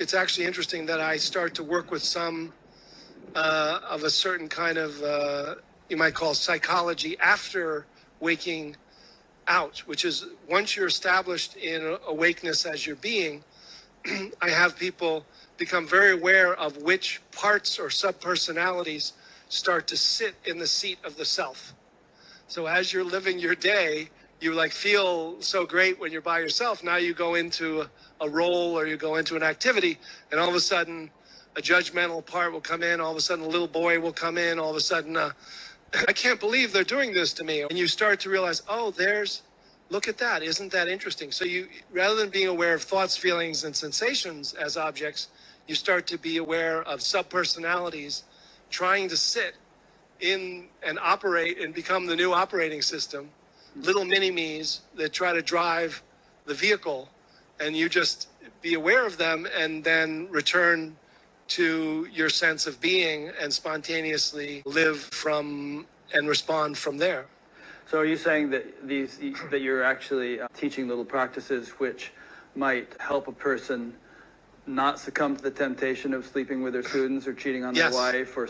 it's actually interesting that I start to work with some of a certain kind of, you might call psychology after waking out, which is once you're established in awakeness as your being, I have people become very aware of which parts or subpersonalities start to sit in the seat of the self. So as you're living your day, you like feel so great when you're by yourself. Now you go into a role or you go into an activity, and all of a sudden a judgmental part will come in. All of a sudden a little boy will come in. All of a sudden, I can't believe they're doing this to me. And you start to realize, oh, look at that. Isn't that interesting? So you, rather than being aware of thoughts, feelings, and sensations as objects, you start to be aware of subpersonalities trying to sit in and operate and become the new operating system, little mini-me's that try to drive the vehicle, and you just be aware of them and then return to your sense of being and spontaneously live from and respond from there. So are you saying that that you're actually teaching little practices which might help a person not succumb to the temptation of sleeping with their students or cheating on their wife or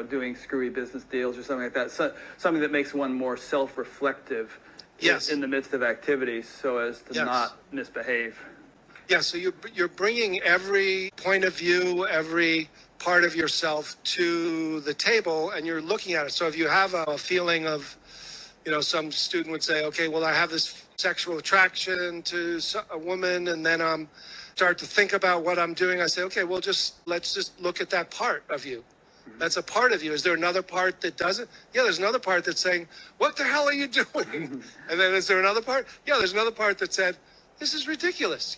doing screwy business deals or something like that? So, something that makes one more self-reflective in the midst of activities so as to not misbehave. Yeah, so you're bringing every point of view, every part of yourself to the table, and you're looking at it. So if you have a feeling of, some student would say, okay, well, I have this sexual attraction to a woman, and then start to think about what I'm doing. I say, okay, well, let's just look at that part of you. That's a part of you. Is there another part that doesn't? Yeah, there's another part that's saying, what the hell are you doing? And then is there another part? Yeah, there's another part that said, this is ridiculous.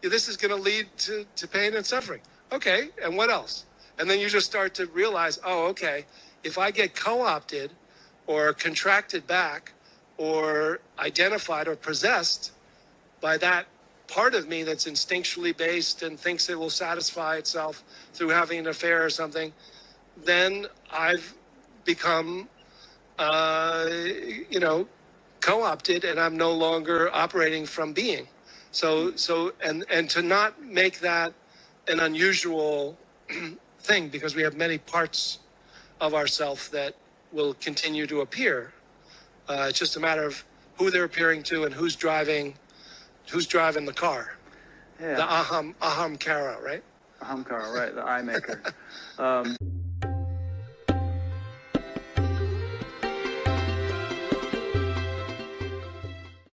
This is going to lead to pain and suffering. Okay, and what else? And then you just start to realize, oh, okay, if I get co-opted or contracted back or identified or possessed by that part of me that's instinctually based and thinks it will satisfy itself through having an affair or something, then I've become, co-opted, and I'm no longer operating from being. So to not make that an unusual thing, because we have many parts of ourself that will continue to appear. It's just a matter of who they're appearing to and who's driving the car. Yeah. The aham kara, right? Aham kara, right? The eye maker.